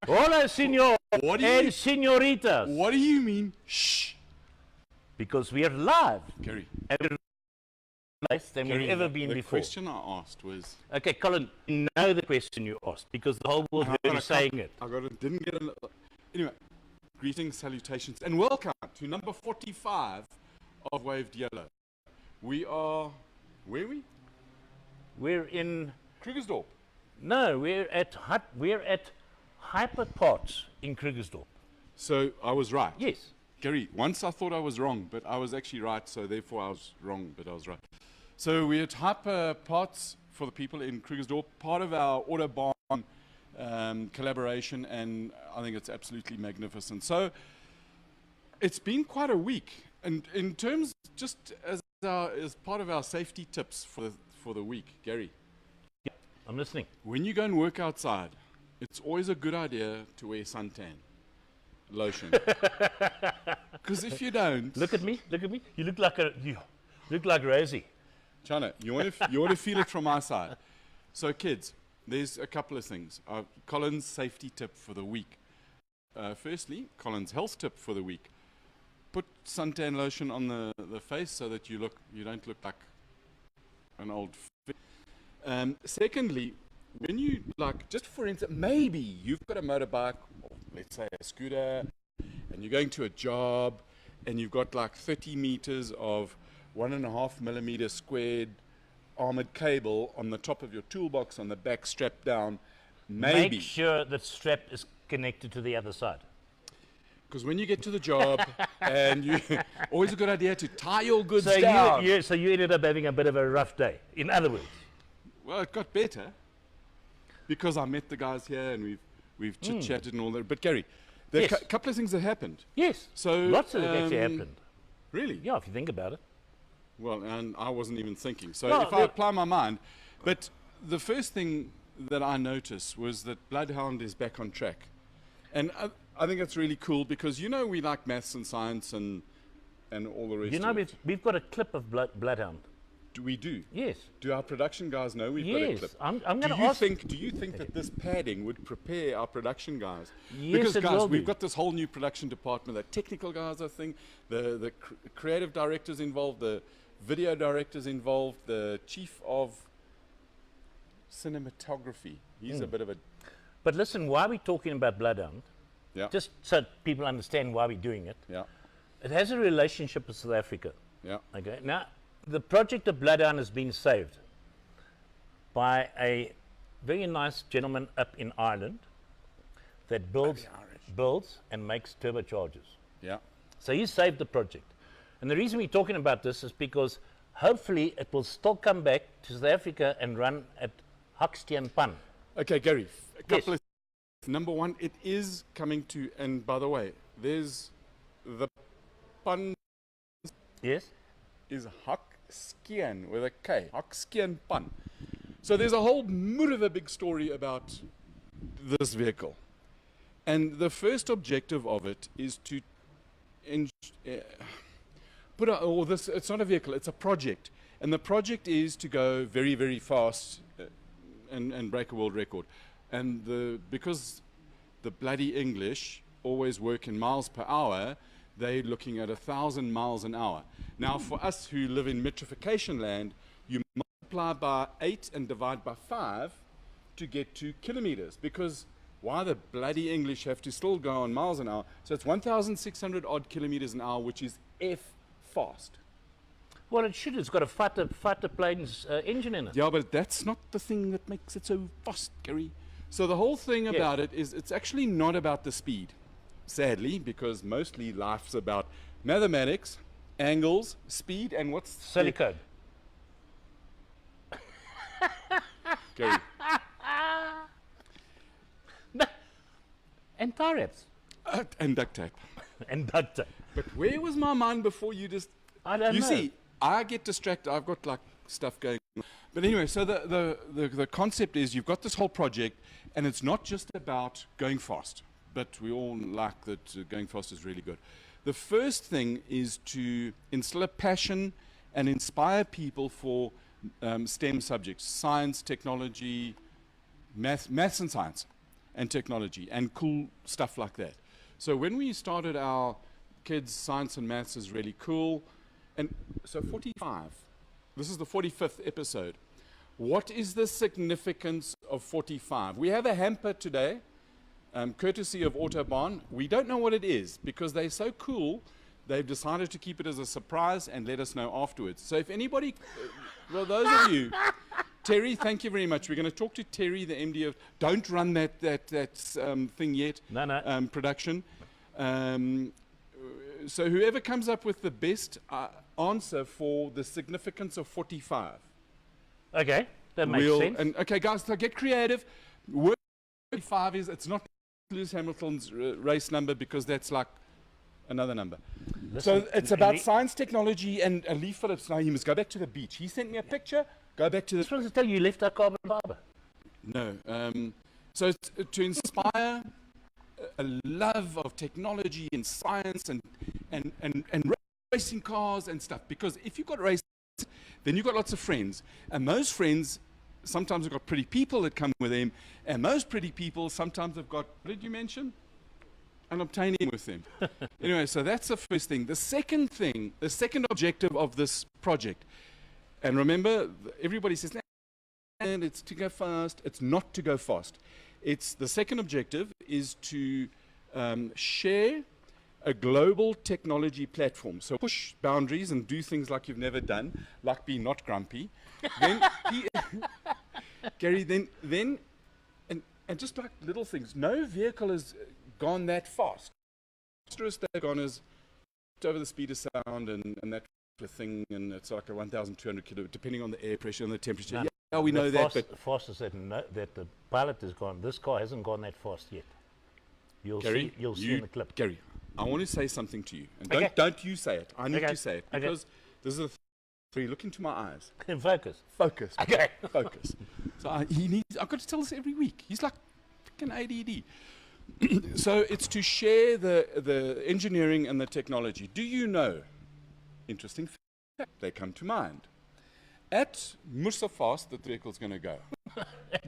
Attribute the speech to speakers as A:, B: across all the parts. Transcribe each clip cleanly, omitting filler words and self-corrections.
A: Hola, senor
B: What do
A: and
B: you-
A: senoritas.
B: What do you mean? Shh.
A: Because we are live.
B: Gary.
A: And we're nice than we've ever been
B: the
A: before.
B: question I asked was...
A: Okay, Colin, you know the question you asked because the whole world heard you saying it.
B: I got it. Didn't get it. Anyway, greetings, salutations, and welcome to number 45 of Waved Yellow. We are... Where are we?
A: We're in...
B: Krugersdorp.
A: No, we're at Hyperparts in Krugersdorp.
B: So I was right.
A: Yes.
B: Gary, once I thought I was wrong, but I was actually right, so therefore I was wrong, but I was right. So we're at Hyper Parts for the people in Krugersdorp, part of our Autobahn collaboration, and I think it's absolutely magnificent. So it's been quite a week, and in terms, just as part of our safety tips for the week, Gary,
A: I'm listening.
B: when you go and work outside, it's always a good idea to wear suntan lotion. Because if you don't,
A: Look at me. You look like Rosie.
B: Chana, you want to feel it from my side. So kids, there's a couple of things. Colin's safety tip for the week. Firstly, Colin's health tip for the week. Put suntan lotion on the face so that you don't look like an old secondly, when you just for instance, maybe you've got a motorbike, or let's say a scooter, and you're going to a job, and you've got like 30 meters of 1.5 millimeter squared armored cable on the top of your toolbox on the back strapped down. Maybe.
A: Make sure that strap is connected to the other side.
B: Because when you get to the job, and you always a good idea to tie your goods
A: So
B: down.
A: so you ended up having a bit of a rough day. In other words.
B: Well, it got better because I met the guys here and we've chit-chatted and all that. But Gary, there are
A: Yes.
B: a couple of things that happened.
A: Yes.
B: So
A: Lots of it actually happened.
B: Really?
A: Yeah, if you think about it.
B: Well, and I wasn't even thinking. So
A: No,
B: if I apply my mind, but the first thing that I noticed was that Bloodhound is back on track, and I think that's really cool because we like maths and science and all the rest.
A: You know,
B: of it.
A: we've got a clip of Bloodhound.
B: Do we do?
A: Yes.
B: Do our production guys know we've got a
A: Yes.
B: clip?
A: I'm going to
B: Do you
A: ask.
B: think that this padding would prepare our production guys?
A: Yes,
B: Because
A: it
B: guys,
A: will
B: we've
A: do.
B: got this whole new production department. The technical guys, I think, the creative directors involved, the video directors involved, the chief of cinematography. He's a bit of a
A: But listen, why are we talking about Bloodhound?
B: yeah.
A: Just so people understand why we're doing it.
B: Yeah.
A: It has a relationship with South Africa.
B: Yeah.
A: Okay. Now, the project of Bloodhound has been saved by a very nice gentleman up in Ireland that builds and makes turbochargers.
B: Yeah.
A: So he saved the project. And the reason we're talking about this is because hopefully it will still come back to South Africa and run at Hoxton Pan.
B: Okay, Gary. A couple
A: Yes.
B: of number one, it is coming to. And by the way, there's the pun
A: Yes?
B: is Hoxton with a K. Hoxton pun. So there's a whole mood of a big story about this vehicle, and the first objective of it is to it's not a vehicle, it's a project. And the project is to go very, very fast and break a world record. And because the bloody English always work in miles per hour, they're looking at 1,000 miles an hour. Now, for us who live in metrification land, you multiply by 8 and divide by 5 to get to kilometers. Because why the bloody English have to still go on miles an hour? So it's 1,600 odd kilometers an hour, which is F fast.
A: Well, it should. It's got a fighter plane's engine in it.
B: Yeah, but that's not the thing that makes it so fast, Gary. So the whole thing about it is it's actually not about the speed, sadly, because mostly life's about mathematics, angles, speed, and what's
A: Silicone.
B: Gary,
A: And tie wraps.
B: and duct tape.
A: And duct tape.
B: But where was my mind before you just...
A: I don't know.
B: You see, I get distracted. I've got like stuff going on. But anyway, so the concept is you've got this whole project, and it's not just about going fast, but we all like that going fast is really good. The first thing is to instill a passion and inspire people for STEM subjects, science, technology, maths and science. and technology and cool stuff like that. So when we started our kids, science and maths is really cool. And so 45, this is the 45th episode. What is the significance of 45? We have a hamper today, courtesy of Autobahn. We don't know what it is because they're so cool, they've decided to keep it as a surprise and let us know afterwards. So if anybody, well, those of you, Terry, thank you very much. We're going to talk to Terry, the MD of, don't run that thing yet,
A: No.
B: production. So whoever comes up with the best answer for the significance of 45.
A: Okay, that makes sense.
B: And okay, guys, so get creative. Word 45 is, it's not Lewis Hamilton's race number because that's like another number.
A: Listen,
B: So it's about science, technology, and Lee Phillips. Now you must go back to the beach. He sent me a picture. Go back to
A: I
B: the.
A: just wanted to tell you, you left our carbon fiber.
B: No. So it's to inspire a love of technology and science and racing cars and stuff. Because if you've got racing, then you've got lots of friends. And those friends sometimes have got pretty people that come with them. And those pretty people sometimes have got, what did you mention? An obtaining with them. Anyway, so that's the first thing. The second thing, the second objective of this project, and remember, everybody says, and it's to go fast. It's not to go fast. It's the second objective is to share a global technology platform. So push boundaries and do things like you've never done, like be not grumpy. Then, Gary, then, and just like little things. No vehicle has gone that fast. The fastest they've gone is over the speed of sound and that thing, and it's like a 1,200 kilo, depending on the air pressure and the temperature.
A: No,
B: yeah, we know that, but
A: fastest that the pilot has gone. This car hasn't gone that fast yet. You'll
B: Gary,
A: see in the clip.
B: Gary, I want to say something to you, and
A: Okay.
B: don't you say it. I need
A: Okay.
B: to say it
A: Okay.
B: because this is a three. Look into my eyes.
A: Focus.
B: Focus.
A: Okay.
B: Focus. So I've got to tell this every week. He's like freaking ADD. So it's to share the engineering and the technology. Do you know? Interesting fact. They come to mind. At Mursafast, the vehicle's going to go.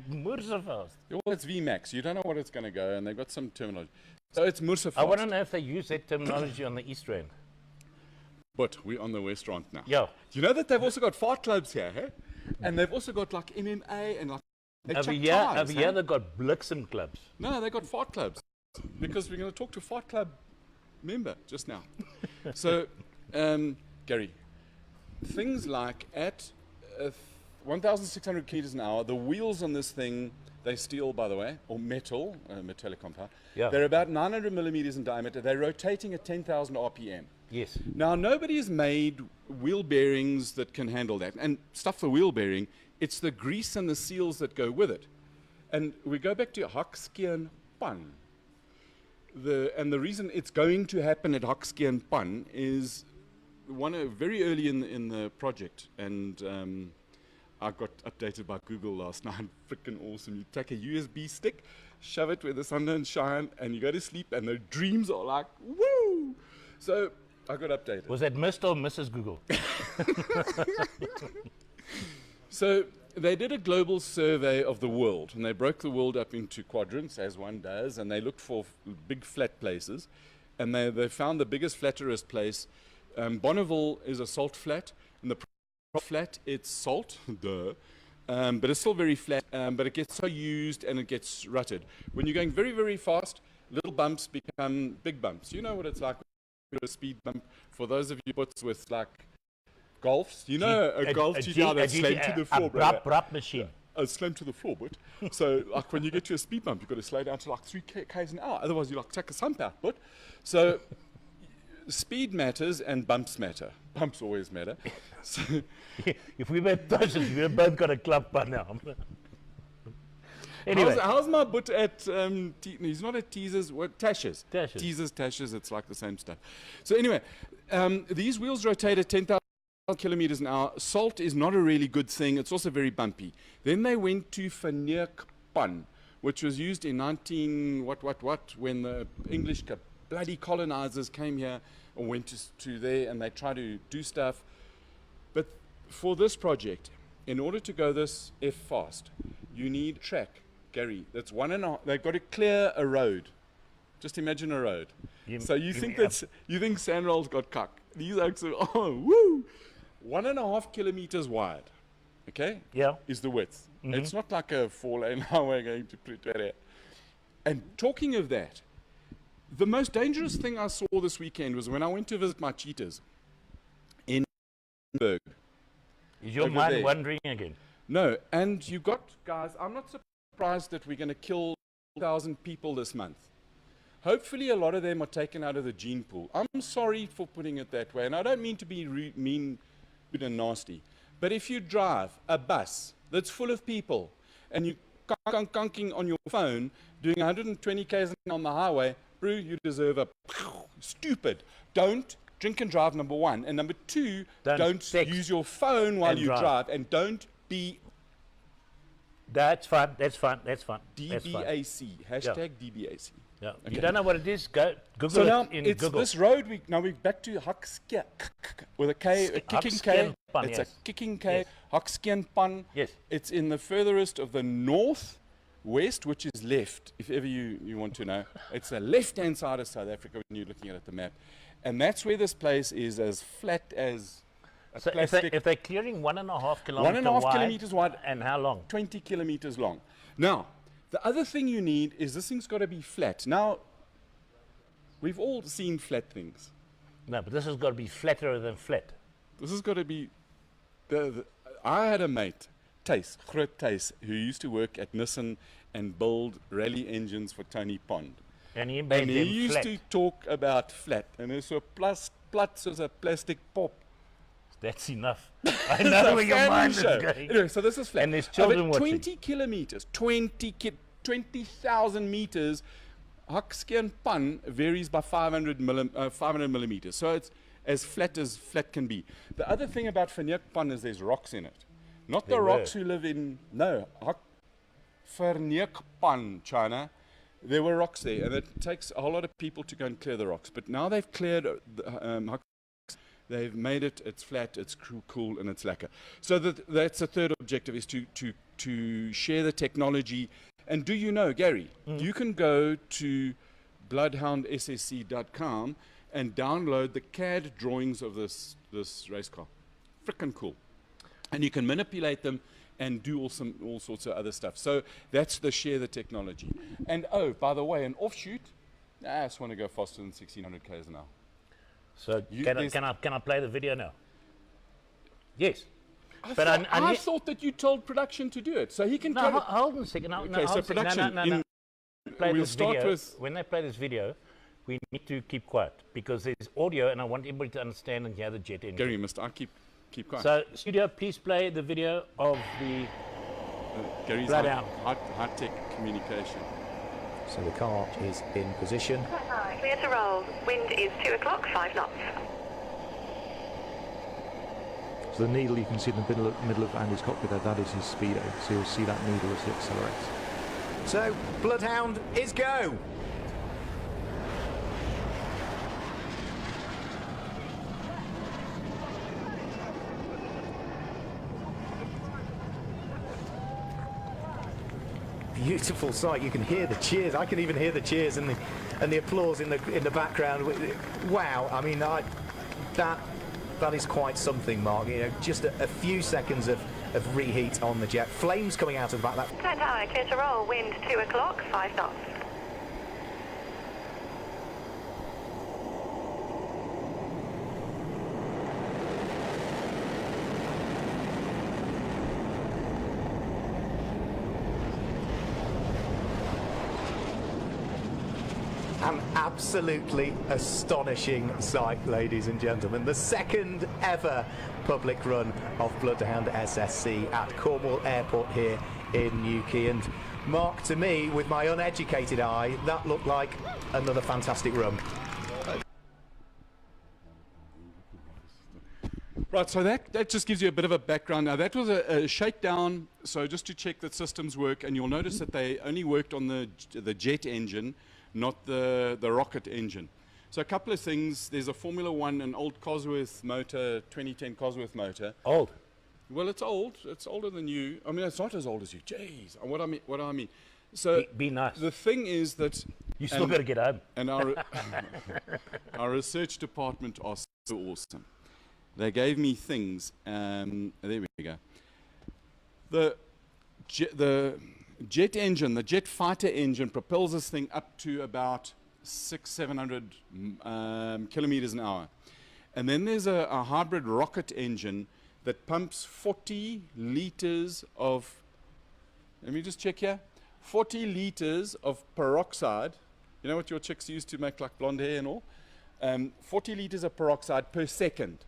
A: Mursafast.
B: Well, it's VMAX. You don't know what it's going to go, and they've got some terminology. So it's Mursafast.
A: I want to know if they use that terminology on the East Rand.
B: But we're on the restaurant now.
A: Yeah.
B: You know that they've also got fart clubs here, hey? And they've also got like MMA and like. they
A: Over
B: chuck
A: here,
B: ties, hey?
A: they've got Bliksem clubs.
B: No, they got fart clubs because we're going to talk to fart club member just now. So, Gary, things like at 1,600 kilometers an hour, the wheels on this thing, they steel, by the way, or metal, metallic compound.
A: Yeah.
B: They're about 900 millimeters in diameter. They're rotating at 10,000 RPM.
A: Yes.
B: Now, nobody has made wheel bearings that can handle that. And stuff for wheel bearing, it's the grease and the seals that go with it. And we go back to Hakskien Pan. And the reason it's going to happen at Hakskien Pan is very early in the project. And I got updated by Google last night. Freaking awesome. You take a USB stick, shove it where the sun don't shine, and you go to sleep, and the dreams are like, woo! So I got updated.
A: Was that Mr. or Mrs. Google?
B: So they did a global survey of the world, and they broke the world up into quadrants, as one does, and they looked for big flat places, and they found the biggest flatterest place. Bonneville is a salt flat, and the flat, it's salt, duh, but it's still very flat, but it gets so used and it gets rutted. When you're going very, very fast, little bumps become big bumps. You know what it's like with a speed bump. For those of you with like golfs, you know a golf GTR that's slammed to the floor, brother.
A: Brap machine.
B: Slammed to the floor, but so like when you get to a speed bump, you've got to slow down to like 3 k's an hour. Otherwise, you like take a sump out, but so speed matters and bumps matter. Bumps always matter. So,
A: If we were touches, we've both got a club by now. Anyway,
B: how's my butt at, he's not at Teasers, what, Tashes.
A: Tashes.
B: Teasers, Tashes, it's like the same stuff. So anyway, these wheels rotate at 10,000 kilometers an hour. Salt is not a really good thing. It's also very bumpy. Then they went to Verneerkpan, which was used in when the English bloody colonizers came here or went to there and they tried to do stuff. But for this project, in order to go this fast, you need track Gary, that's 1.5. They've got to clear a road. Just imagine a road. So you think Sandrail's got cuck. These oaks are, oh, woo! 1.5 kilometers wide, okay?
A: Yeah.
B: Is the width. It's not like a 4-lane highway going to Pretoria. And talking of that, the most dangerous thing I saw this weekend was when I went to visit my cheetahs in Berg.
A: Is your
B: Over
A: mind
B: there.
A: wandering again?
B: No, and you got, guys, I'm not surprised that we're going to kill 1,000 people this month. Hopefully a lot of them are taken out of the gene pool. I'm sorry for putting it that way, and I don't mean to be mean and nasty. But if you drive a bus that's full of people and you conking on your phone doing 120 k's on the highway, bro, you deserve a stupid. Don't drink and drive, number one. And number two, don't use your phone while you drive. And don't be...
A: That's fine, that's fine, that's fine.
B: DBAC, hashtag DBAC.
A: Yeah.
B: Okay.
A: You don't know what it is? Go Google
B: So now
A: it in
B: it's
A: Google.
B: this road. Now we're back to Hakskien with a K, a kicking K.
A: Hakskienpan,
B: It's
A: yes.
B: a kicking K.
A: Yes.
B: Hakskienpan.
A: Yes.
B: It's in the furthest of the northwest, which is left. If ever you want to know, it's the left-hand side of South Africa when you're looking at the map, and that's where this place is as flat as a
A: So
B: plastic.
A: if they're clearing 1.5 kilometers
B: 1.5
A: wide,
B: kilometers wide,
A: and how long?
B: 20 kilometers long. Now, the other thing you need is this thing's got to be flat. Now, we've all seen flat things.
A: No, but this has got to be flatter than flat.
B: This has got to be. I had a mate, Groot Thys, who used to work at Nissan and build rally engines for Tony Pond.
A: And he made
B: And
A: them
B: he used
A: flat.
B: to talk about flat. And it's so plat soos 'n plastic pop.
A: That's enough. I know where your
B: Family
A: mind
B: show.
A: is going.
B: Anyway, so this is flat.
A: And there's children
B: But
A: watching.
B: 20 kilometers, 20,000 meters. Hakskienpan varies by 500 millimeters. So it's as flat can be. The other thing about Verneekpan is there's rocks in it. Not the
A: There
B: rocks
A: were.
B: who live in, no, Verneekpan, China. There were rocks there, and it takes a whole lot of people to go and clear the rocks. But now they've cleared they've made it, it's flat, it's cool, and it's lacquer. So that's the third objective, is to share the technology. And do you know, Gary, you can go to bloodhoundssc.com and download the CAD drawings of this race car. Frickin' cool. And you can manipulate them and do all sorts of other stuff. So that's the share the technology. And oh, by the way, an offshoot, I just want to go faster than 1600 k's an hour.
A: So
B: You-
A: can I play the video now? Yes.
B: I
A: But
B: thought,
A: I
B: I
A: need-
B: thought that you told production to do it, so he can.
A: No,
B: carry-
A: hold on a second. No,
B: Okay,
A: no,
B: so
A: hold on a second.
B: production.
A: No. Play
B: we'll
A: this
B: start
A: video.
B: with-
A: When they play this video, we need to keep quiet because there's audio, and I want everybody to understand and hear the jet engine.
B: Gary, I keep quiet.
A: So, studio, please play the video of the.
B: Gary's
A: Bloodhound.
B: high-tech communication.
C: So the car is in position.
D: Clear to roll. Wind is 2 o'clock, 5 knots.
C: So the needle you can see in the middle of Andy's cockpit there, that is his speedo. So you'll see that needle as it accelerates. So Bloodhound is go! Beautiful sight. You can hear the cheers. I can even hear the cheers and the applause in the background. Wow. I mean, that is quite something, Mark. You know, just a few seconds of reheat on the jet. Flames coming out of the back. That
D: Flat tower, clear to roll. Wind 2 o'clock, 5 knots.
C: An absolutely astonishing sight, ladies and gentlemen. The second ever public run of Bloodhound SSC at Cornwall Airport here in Newquay. And Mark, to me, with my uneducated eye, that looked like another fantastic run.
B: Right, so that just gives you a bit of a background. Now, that was a shakedown, so just to check that systems work, and you'll notice that they only worked on the jet engine, not the rocket engine. So a couple of things. There's a Formula One, an old Cosworth motor, 2010 Cosworth motor.
A: Old.
B: Well, it's old. It's older than you. I mean, it's not as old as you. Jeez. What do I mean? So
A: Be nice.
B: the thing is that
A: You still
B: and-
A: got to get home.
B: and our research department are so awesome. They gave me things. There we go. The jet engine, the jet fighter engine, propels this thing up to about 700 kilometers an hour. And then there's a hybrid rocket engine that pumps 40 liters of, let me just check here, 40 liters of peroxide. You know what your chicks use to make like blonde hair and all? 40 liters of peroxide per second.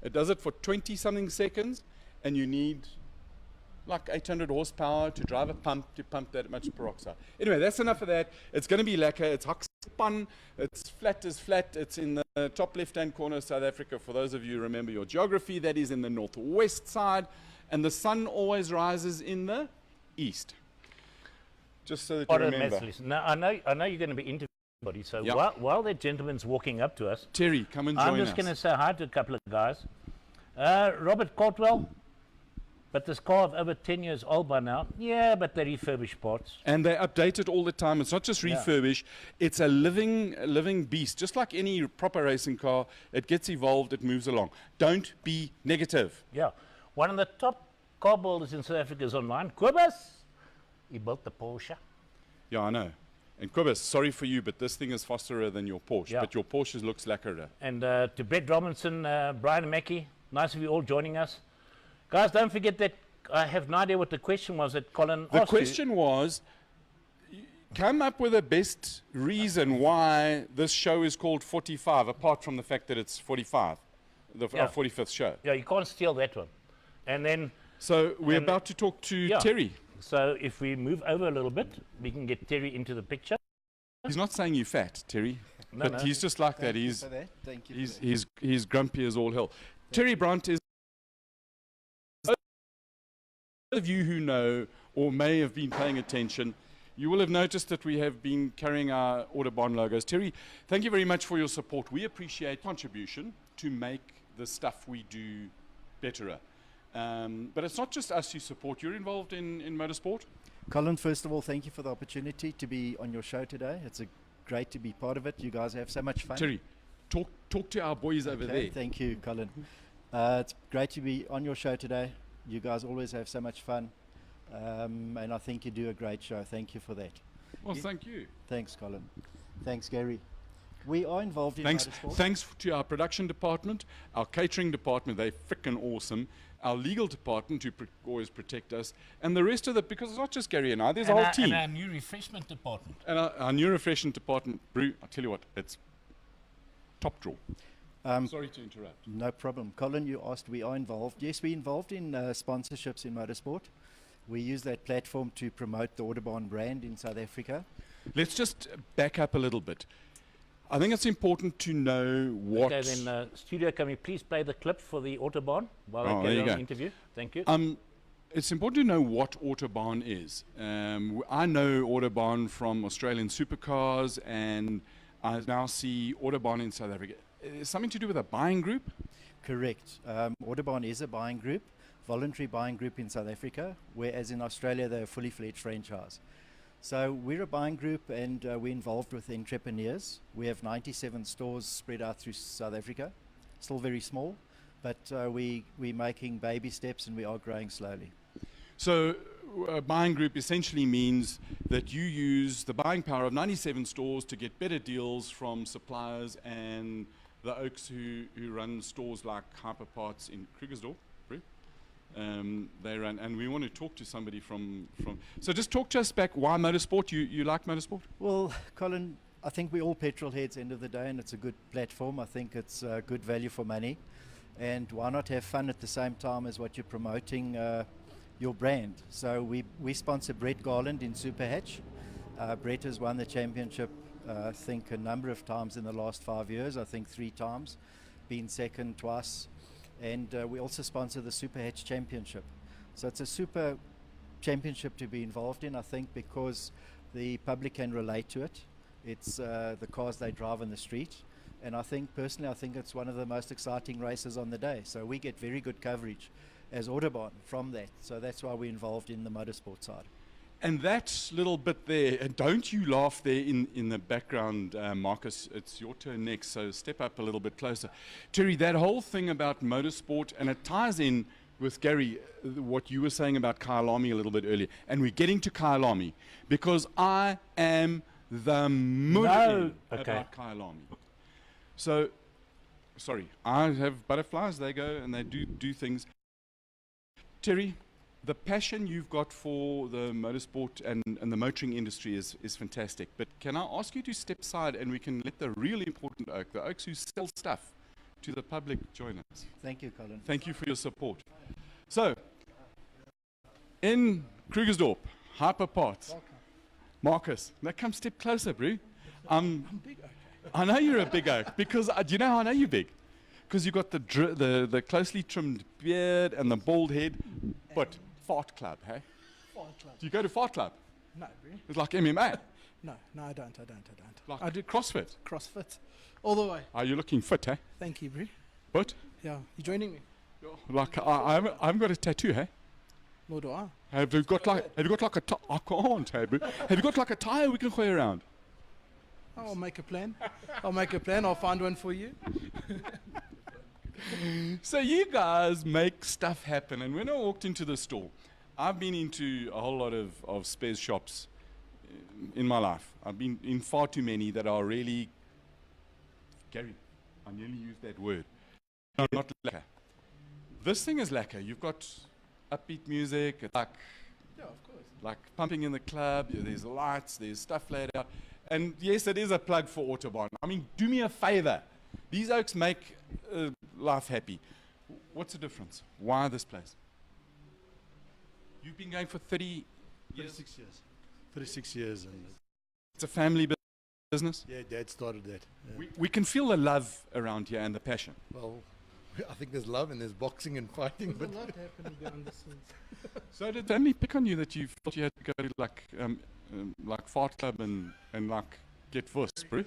B: It does it for 20 something seconds, and you need like 800 horsepower to drive a pump to pump that much peroxide. Anyway, that's enough of that. It's going to be lekker. It's Hokspan. It's flat as flat. It's in the top left-hand corner of South Africa. For those of you who remember your geography, that is in the northwest side. And the sun always rises in the east. Just so that you remember.
A: Automatically. Now, I know you're going to be interviewing everybody, so
B: Yeah.
A: while that gentleman's walking up to us,
B: Terry, come and join
A: I'm
B: us.
A: just going to say hi to a couple of guys. Robert Caldwell, but this car of over 10 years old by now. Yeah, but they refurbish parts.
B: And they update it all the time. It's not just
A: Yeah.
B: refurbished. It's a living beast. Just like any proper racing car, it gets evolved, it moves along. Don't be negative.
A: Yeah. One of the top car builders in South Africa is online. Kobus. He built the Porsche.
B: Yeah, I know. And Kobus, sorry for you, but this thing is fasterer than your Porsche.
A: Yeah.
B: But your Porsche looks lacquerer.
A: And to Brett Robinson, Brian Mackey, nice of you all joining us. Guys, don't forget that I have no idea what the question was that Colin
B: The
A: asked you.
B: question was, come up with the best reason why this show is called 45, apart from the fact that it's 45,
A: Yeah.
B: our 45th show.
A: Yeah, you can't steal that one. And then,
B: So we're
A: And-
B: about to talk to
A: Yeah.
B: Terry.
A: so if we move over a little bit, we can get Terry into the picture.
B: He's not saying you fat, Terry,
A: No,
B: but
A: no.
B: he's just like that.
E: Thank you
B: He's
E: for that. Thank you.
B: He's,
E: for that.
B: he's, he's grumpy as all hell. Terry Brandt is. Those of you who know or may have been paying attention, you will have noticed that we have been carrying our Autobahn logos. Terry, thank you very much for your support. We appreciate contribution to make the stuff we do better. But it's not just us you support. You're involved in motorsport?
E: Colin, first of all, thank you for the opportunity to be on your show today. It's great to be part of it. You guys have so much fun.
B: Terry, talk to our boys over
E: Okay,
B: there.
E: thank you, Colin. It's great to be on your show today. You guys always have so much fun. And I think you do a great show. Thank you for that.
B: Well, thank you.
E: Thanks, Colin. Thanks, Gary. We are involved in motorsport.
B: Thanks to our production department, our catering department, they're freaking awesome. Our legal department who always protect us, and the rest of the, because it's not just Gary and I, there's a whole team.
A: And our new refreshment department.
B: And our new refreshment department, Brew, I tell you what, it's top draw. Sorry to interrupt.
E: No problem. Colin, you asked, we are involved. Yes, we're involved in sponsorships in motorsport. We use that platform to promote the Autobahn brand in South Africa.
B: Let's just back up a little bit. I think it's important to know what.
A: Okay, then, studio, can we please play the clip for the Autobahn while
B: Oh,
A: I
B: there
A: carry
B: you
A: on
B: go.
A: the interview? Thank you.
B: It's important to know what Autobahn is. I know Autobahn from Australian supercars, and I now see Autobahn in South Africa. It's something to do with a buying group?
E: Correct. Autobahn is a buying group, voluntary buying group in South Africa, whereas in Australia they're a fully fledged franchise. So we're a buying group, and we're involved with entrepreneurs. We have 97 stores spread out through South Africa, still very small, but we're making baby steps and we are growing slowly.
B: So a buying group essentially means that you use the buying power of 97 stores to get better deals from suppliers and the Oaks who run stores like Hyperparts in Krugersdorp. They run, and we want to talk to somebody from. So just talk to us back. Why motorsport? You like motorsport?
E: Well, Colin, I think we're all petrol heads end of the day, and it's a good platform. I think it's good value for money. And why not have fun at the same time as what you're promoting your brand? So we sponsor Brett Garland in Super Hatch. Brett has won the championship, I think, a number of times in the last 5 years. I think 3 times, been second twice. And we also sponsor the Super Hatch Championship. So it's a super championship to be involved in, I think, because the public can relate to it. It's the cars they drive on the street. And I think, personally, I think it's one of the most exciting races on the day. So we get very good coverage as Autobahn from that. So that's why we're involved in the motorsport side.
B: And that little bit there, and don't you laugh there in the background, Marcus. It's your turn next, so step up a little bit closer. Terry, that whole thing about motorsport, and it ties in with Gary, what you were saying about Kyalami a little bit earlier. And we're getting to Kyalami because I am the mood about Kyalami. So, sorry, I have butterflies. They go and they do things. Terry, the passion you've got for the motorsport and the motoring industry is fantastic. But can I ask you to step aside and we can let the really important oak, the oaks who sell stuff to the public, join us?
E: Thank you, Colin.
B: Thank you for your support. So, in Krugersdorp, Hyper Parts, Marcus, now come step closer, bro. I'm big oak. I know you're a big oak because do you know how I know you're big? Because you've got the closely trimmed beard and the bald head. But Fart Club, hey?
F: Fart Club.
B: Do you go to Fart Club?
F: No, bro.
B: It's like MMA.
F: No, I don't.
B: Like
F: I do
B: CrossFit.
F: CrossFit. All the way.
B: Are you looking fit, hey?
F: Thank you, bro.
B: But?
F: Yeah, you joining me?
B: Like I haven't got a tattoo, hey?
F: Nor do I.
B: Have you got like a tie? I can't, hey, bro. Have you got like a tie we can play around?
F: I'll make a plan. I'll find one for you.
B: So you guys make stuff happen, and when I walked into the store, I've been into a whole lot of spares shops in my life. I've been in far too many that are really, Gary, I nearly used that word, not lacquer. This thing is lacquer. You've got upbeat music, it's like,
F: Yeah, of course.
B: like pumping in the club, there's lights, there's stuff laid out. And yes, it is a plug for Autobahn. I mean, do me a favor. These oaks make life happy. What's the difference? Why this place? You've been going for 30 years?
G: 36 years. 36 years. And
B: It's a family business?
G: yeah, Dad started that. Yeah.
B: We can feel the love around here and the passion.
G: Well, I think there's love and there's boxing and fighting, but
F: There's a lot happening behind the scenes.
B: So did they only pick on you that you felt you had to go to like Fart Club and like get Vus, bro?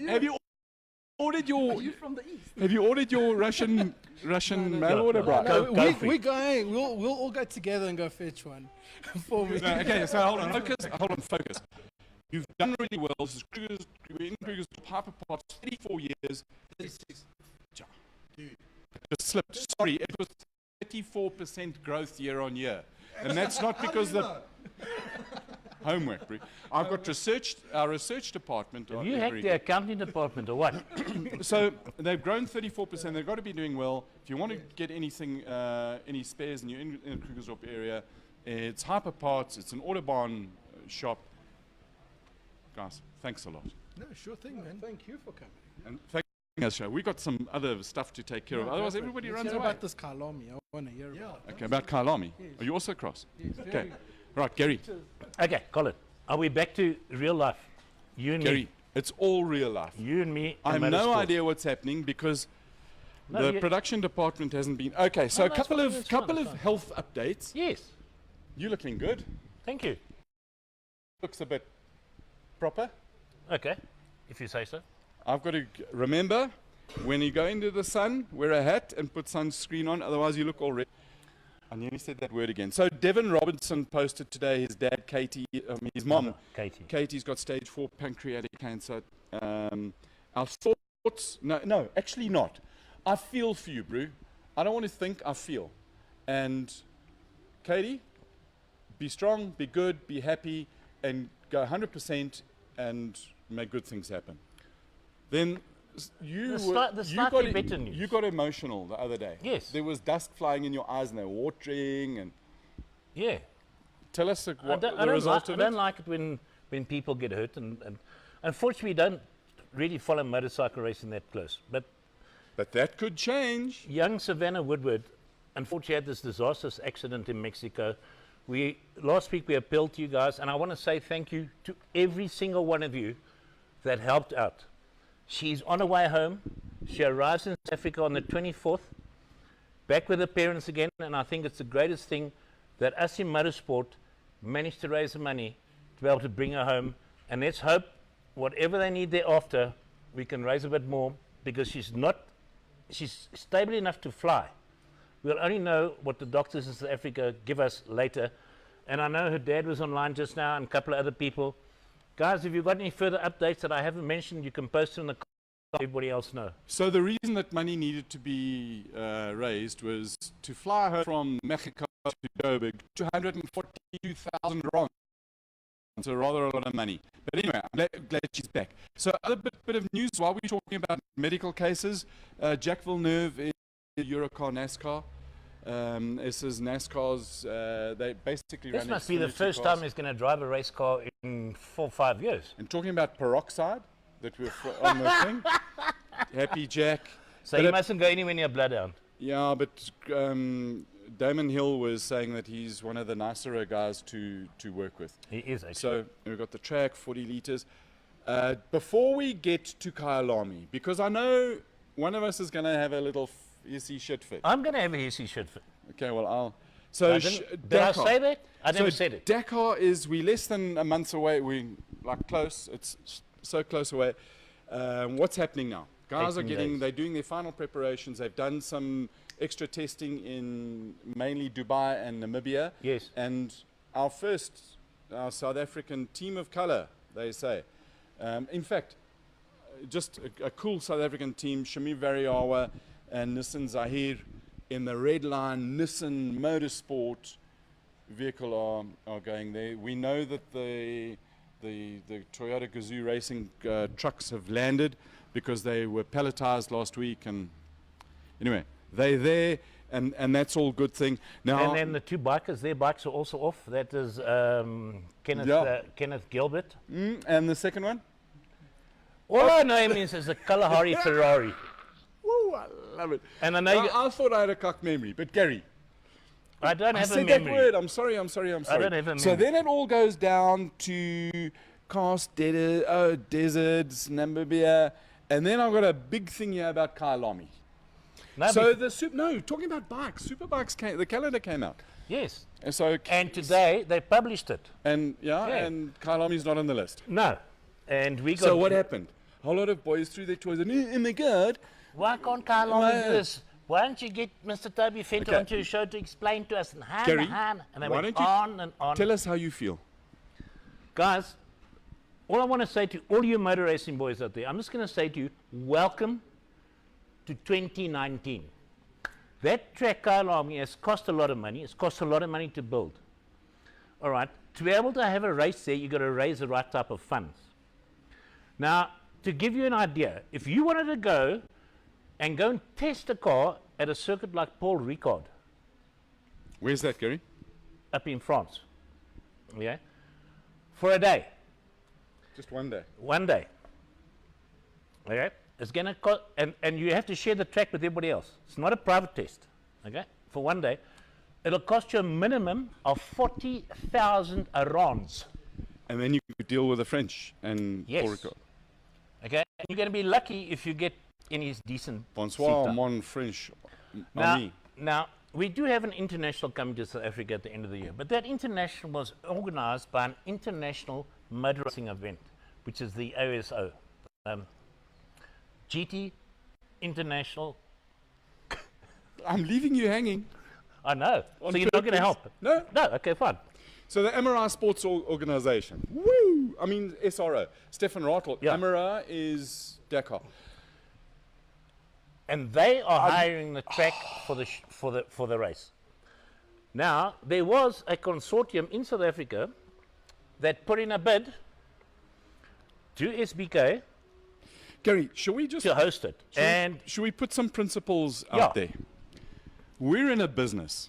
B: Have you ordered your?
F: Are you from the east?
B: Have you ordered your Russian mail order, bro?
A: Go for
F: We're
A: it.
F: going. We'll all go together and go fetch one for me.
B: No, okay, so hold on, focus. You've done really well. This is we're in Kruger's Hyper Parts, 34 years.
F: 36.
B: Dude, it just slipped. Sorry, it was 34% growth year on year, and that's not because the homework, bro. I've got our research department.
A: You hacked the accounting department or what?
B: So they've grown 34%. They've got to be doing well. If you want to get anything, any spares, and you're in the Krugersdorp area, it's Hyper Parts. It's an Autobahn shop. Guys, thanks a lot.
G: no, sure thing, man.
F: Thank you for coming.
B: And thank us, show. We got some other stuff to take care of. Otherwise, everybody
F: Let's
B: runs
F: hear
B: away.
F: about this Kyalami. I want to hear about it.
B: Okay, about Kyalami.
F: Yes.
B: Are you also cross?
F: Yes,
B: Okay.
F: very-
B: Right, Gary.
A: Okay, Colin, are we back to real life? You and
B: Gary,
A: me.
B: it's all real life.
A: You and me.
B: I have
A: and
B: no
A: motorsport.
B: idea what's happening because
A: No,
B: the
A: you-
B: production department hasn't been. Okay, so
A: No,
B: a
A: that's
B: couple
A: fine,
B: of
A: that's fine,
B: couple
A: that's
B: of
A: fine.
B: health updates.
A: Yes.
B: You're looking good.
A: Thank you.
B: Looks a bit proper.
A: Okay, if you say so.
B: I've got to remember when you go into the sun, wear a hat and put sunscreen on, otherwise you look all red. I nearly said that word again. So Devon Robinson posted today his dad, his mom,
A: Katie.
B: Katie's got stage 4 pancreatic cancer. Our thoughts, no, actually not. I feel for you, bro. I don't want to think, I feel. And Katie, be strong, be good, be happy, and go 100% and make good things happen. Then you
A: The slightly better news.
B: you got emotional the other day.
A: Yes.
B: There was dust flying in your eyes and they were watering. And
A: Yeah.
B: tell us what
A: I
B: the
A: don't
B: result
A: like,
B: of
A: I
B: it.
A: don't like it when people get hurt, and unfortunately, we don't really follow motorcycle racing that close. But
B: But that could change.
A: young Savannah Woodward, unfortunately, had this disastrous accident in Mexico. Last week we appealed to you guys, and I want to say thank you to every single one of you that helped out. She's on her way home. She arrives in South Africa on the 24th, back with her parents again, and I think it's the greatest thing that us in motorsport managed to raise the money to be able to bring her home. And let's hope whatever they need thereafter, we can raise a bit more, because she's stable enough to fly, We'll only know what the doctors in South Africa give us later. And I know her dad was online just now and a couple of other people. Guys, if you've got any further updates that I haven't mentioned, you can post it in the comments. Everybody else know.
B: So the reason that money needed to be raised was to fly her from Mexico to Joburg, 242,000 rand. So rather a lot of money. But anyway, I'm glad she's back. So other bit of news while we're talking about medical cases. Jack Villeneuve is Eurocar NASCAR. This is NASCAR's, they basically
A: This
B: run
A: must be the
B: Xfinity
A: first
B: cars.
A: time he's going to drive a race car in 4 or 5 years.
B: And talking about peroxide, that we're on the thing. Happy Jack.
A: So
B: But
A: you
B: it-
A: mustn't go anywhere near Bloodhound.
B: Yeah, but Damon Hill was saying that he's one of the nicer guys to work with.
A: He is actually.
B: So we've got the track, 40 litres. Before we get to Kyalami, because I know one of us is going to have a little hissy shit fit.
A: I'm going to have a hissy shit fit.
B: Okay, well, I'll... So
A: Did I say that? I never said it.
B: Dakar is, we're less than a month away. We're like close. It's so close away. What's happening now? Guys are
A: 18
B: getting,
A: days.
B: they're doing their final preparations. They've done some extra testing in mainly Dubai and Namibia.
A: Yes.
B: And our South African team of color, they say. In fact, just a cool South African team, Shamir Variawa and Nissan Zahir in the red line Nissan Motorsport vehicle are going there. We know that the Toyota Gazoo Racing trucks have landed because they were palletized last week, and anyway, they're there, and that's all good thing. Now,
A: And then the two bikers, their bikes are also off. That is Kenneth,
B: Yeah.
A: Kenneth Gilbert.
B: and the second one?
A: All I know him is a Kalahari Ferrari.
B: Woo, I love it.
A: And I know you,
B: I thought I had a cock memory, but Gary,
A: I don't
B: I
A: have a
B: said that
A: memory.
B: word. I'm sorry.
A: don't have a
B: So
A: memory.
B: then it all goes down to Karst Deserts, Namibia, and then I've got a big thing here about Kyalami.
A: No,
B: So
A: be-
B: talking about bikes, Superbikes came, the calendar came out.
A: yes.
B: And so
A: And today they published it.
B: and
A: Yeah.
B: and Kyalami's not on the list.
A: No. And we got.
B: So what happened? A whole lot of boys threw their toys and oh my god.
A: Why can't Kalahari
B: Why-
A: do this? Why don't you get Mr. Toby Fenter
B: Okay.
A: onto your show to explain to us? And
B: Gary,
A: and they
B: why
A: went
B: don't you
A: on and on.
B: Tell us how you feel.
A: Guys, all I want to say to all you motor racing boys out there, I'm just going to say to you, welcome to 2019. That track Kyalami has cost a lot of money. It's cost a lot of money to build. All right. To be able to have a race there, you've got to raise the right type of funds. Now, to give you an idea, if you wanted to go and test a car at a circuit like Paul Ricard
B: Where's that, Gary?
A: up in France, yeah, for a day,
B: Just one day.
A: one day. Okay, it's gonna cost, and you have to share the track with everybody else. It's not a private test. Okay, for one day, it'll cost you a minimum of 40,000 rands.
B: And then you could deal with the French and
A: Yes.
B: Paul Ricard.
A: Okay, and you're gonna be lucky if you get any decent.
B: Bonsoir,
A: seat time.
B: mon French.
A: Now, now, we do have an international coming to South Africa at the end of the year, but that international was organized by an international motor racing event, which is the OSO. GT International.
B: I'm leaving you hanging.
A: I know.
B: On
A: So you're not going to
B: purpose.
A: help?
B: No.
A: No, okay, fine.
B: So the MRI Sports Organization. Woo! I mean, SRO. Stefan Rattel.
A: Yeah.
B: MRI is Dakar.
A: And they are hiring the track for the race. Now, there was a consortium in South Africa that put in a bid to SBK
B: Gary, shall we just
A: to host it.
B: should we put some principles
A: Yeah.
B: out there? We're in a business,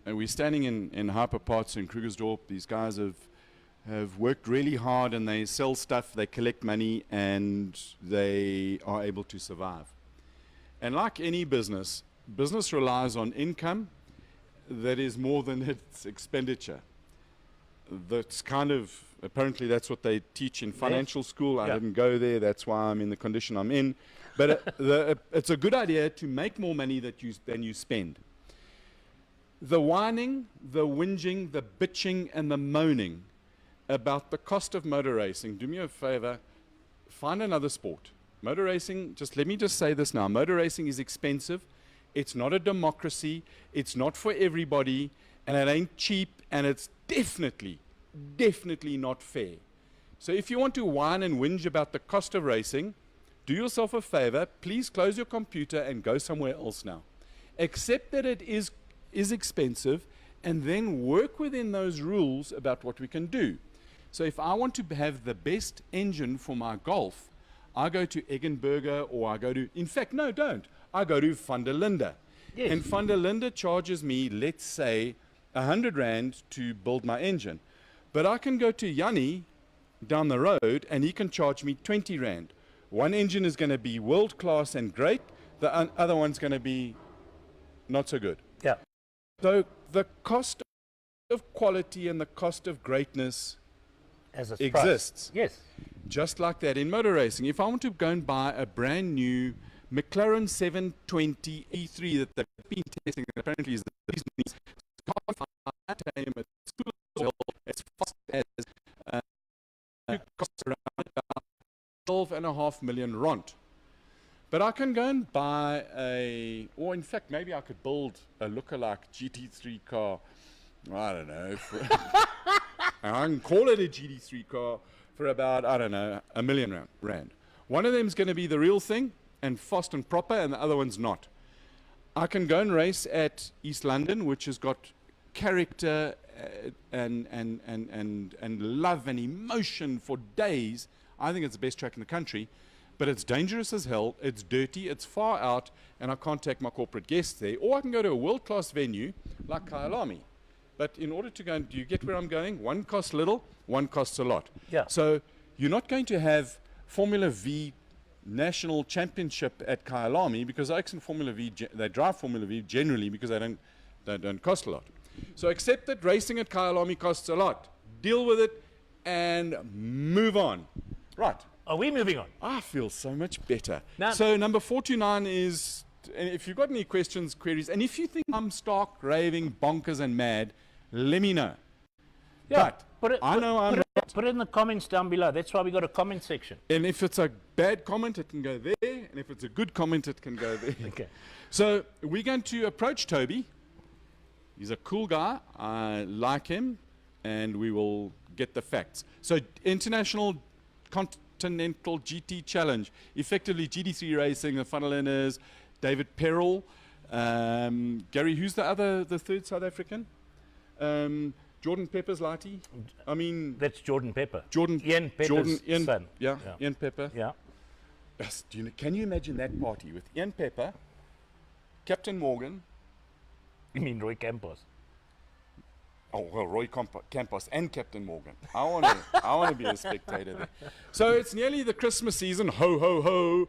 B: and we're standing in Hyper Parts in Krugersdorp. These guys have worked really hard, and they sell stuff, they collect money, and they are able to survive. And like any business relies on income that is more than its expenditure. That's kind of, apparently that's what they teach in financial school. I
A: Yeah.
B: didn't go there, that's why I'm in the condition I'm in. But it's a good idea to make more money than you spend. The whining, the whinging, the bitching, and the moaning about the cost of motor racing, do me a favor, find another sport. Motor racing, let me just say this now, motor racing is expensive. It's not a democracy. It's not for everybody. And it ain't cheap. And it's definitely not fair. So if you want to whine and whinge about the cost of racing, do yourself a favor. Please close your computer and go somewhere else now. Accept that it is expensive, and then work within those rules about what we can do. So if I want to have the best engine for my Golf, I go to Eggenberger, or I go to, in fact, no, don't. I go to Van der Linde.
A: Yes.
B: And Van der Linde charges me, let's say, 100 Rand to build my engine. But I can go to Yanni down the road, and he can charge me 20 Rand. One engine is going to be world class and great. The other one's going to be not so good.
A: Yeah.
B: So the cost of quality and the cost of greatness
A: As a
B: exists.
A: Yes.
B: Just like that in motor racing. If I want to go and buy a brand new McLaren 720 E3 that they've been testing, apparently is the business, it's fast as it costs around about 12.5 million rand. But I can go and buy or in fact, maybe I could build a lookalike GT3 car. I don't know. I can call it a GT3 car for about, I don't know, 1 million rand. One of them is going to be the real thing and fast and proper, and the other one's not. I can go and race at East London, which has got character and love and emotion for days. I think it's the best track in the country. But it's dangerous as hell, it's dirty, it's far out, and I can't take my corporate guests there. Or I can go to a world-class venue like Kyalami. But in order to go, do you get where I'm going? One costs little, one costs a lot.
A: Yeah.
B: So you're not going to have Formula V national championship at Kyalami, because Oaks and Formula V, they drive Formula V generally because they don't cost a lot. So accept that racing at Kyalami costs a lot. Deal with it and move on. Right.
A: Are we moving on?
B: I feel so much better.
A: Now,
B: so number 429 is, and if you've got any questions, queries, and if you think I'm stark, raving, bonkers and mad, let me know.
A: Yeah,
B: But I know I'm right.
A: Put it in the comments down below. That's why we got a comment section.
B: And if it's a bad comment, it can go there. And if it's a good comment, it can go there.
A: Okay.
B: So we're going to approach Toby. He's a cool guy. I like him. And we will get the facts. So International Continental GT Challenge, effectively GT3 racing, the funnel is David Perrell, Gary, who's the third South African? Jordan Pepper's Lighty. I mean,
A: That's Jordan Pepper.
B: Ian
A: Pepper's son.
B: Yeah, Ian Pepper.
A: Yeah.
B: Yes, can you imagine that party with Ian Pepper, Captain Morgan?
A: You mean Roy Campos?
B: Oh, well, Roy Campos and Captain Morgan. I want to be a spectator there. So it's nearly the Christmas season. Ho, ho, ho.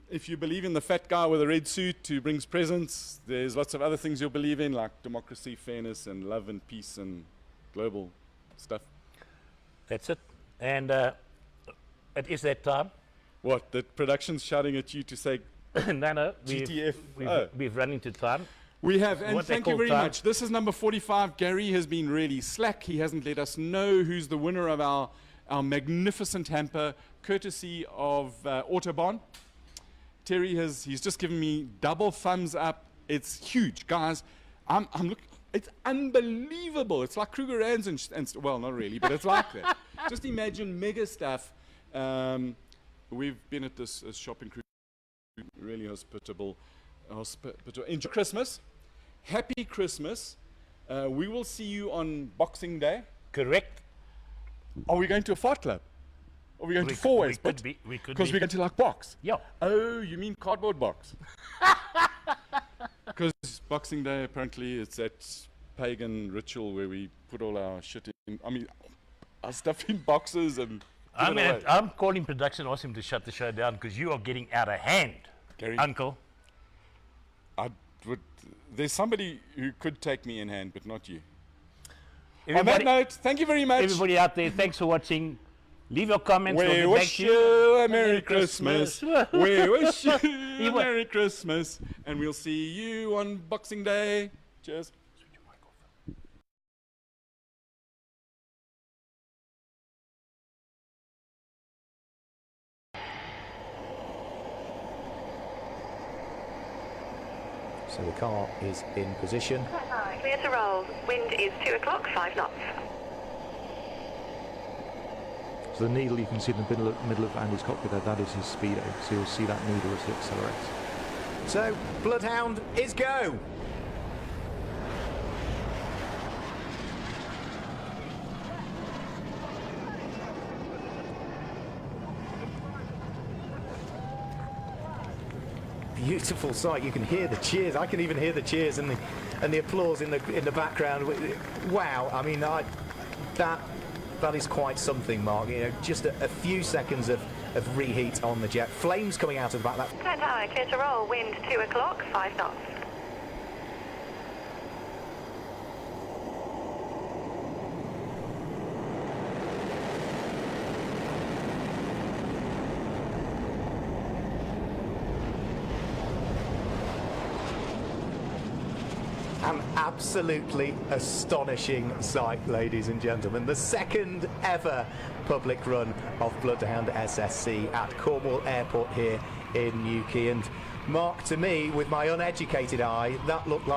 B: If you believe in the fat guy with a red suit who brings presents, there's lots of other things you'll believe in, like democracy, fairness, and love and peace and global stuff.
A: That's it. And it is that time.
B: What? The production's shouting at you to say
A: No,
B: GTF.
A: We've run into time.
B: We have, and
A: What they
B: thank you
A: call
B: very
A: time.
B: much. This is number 45. Gary has been really slack. He hasn't let us know who's the winner of our magnificent hamper, courtesy of Autobahn. Terry he's just given me double thumbs up. It's huge, guys. I'm looking. It's unbelievable. It's like Kruger Rands and well, not really, but it's like that. Just imagine mega stuff. We've been at this shop in Kruger, really hospitable. Enjoy Christmas. Happy Christmas. We will see you on Boxing Day.
A: Correct.
B: Are we going to a fight club? Are we going
A: We
B: to
A: c-
B: four
A: we
B: ways?
A: could be- we could
B: Because
A: be.
B: we're going to like box.
A: Yeah.
B: Oh, you mean cardboard box? Because Boxing Day, apparently, it's that pagan ritual where we put all our shit in. I mean, our stuff in boxes and. give it away.
A: I'm calling production, ask him to shut the show down because you are getting out of hand,
B: Gary,
A: Uncle.
B: there's somebody who could take me in hand, but not you. On that
A: Everybody,
B: note, thank you very much.
A: everybody out there, thanks for watching. Leave your comments.
B: We
A: we'll get back
B: wish
A: to
B: you a Merry Christmas.
A: Christmas.
B: We wish you a
A: wa-
B: Merry Christmas. And we'll see you on Boxing Day. Cheers.
C: So the car is in position.
D: Clear to roll. Wind is 2 o'clock, 5 knots.
H: So the needle you can see in the middle of Andy's cockpit there, that is his speedo. So you'll see that needle as he accelerates.
C: So Bloodhound is go. Beautiful sight. You can hear the cheers. I can even hear the cheers and the applause in the background. Wow. I mean, that is quite something, Mark. You know, just a few seconds of reheat on the jet. Flames coming out of the back.
D: Turn tower, clear to roll. Wind 2 o'clock, 5 knots.
C: An absolutely astonishing sight, ladies and gentlemen. The second ever public run of Bloodhound SSC at Cornwall Airport here in Newquay. And Mark, to me, with my uneducated eye, that looked like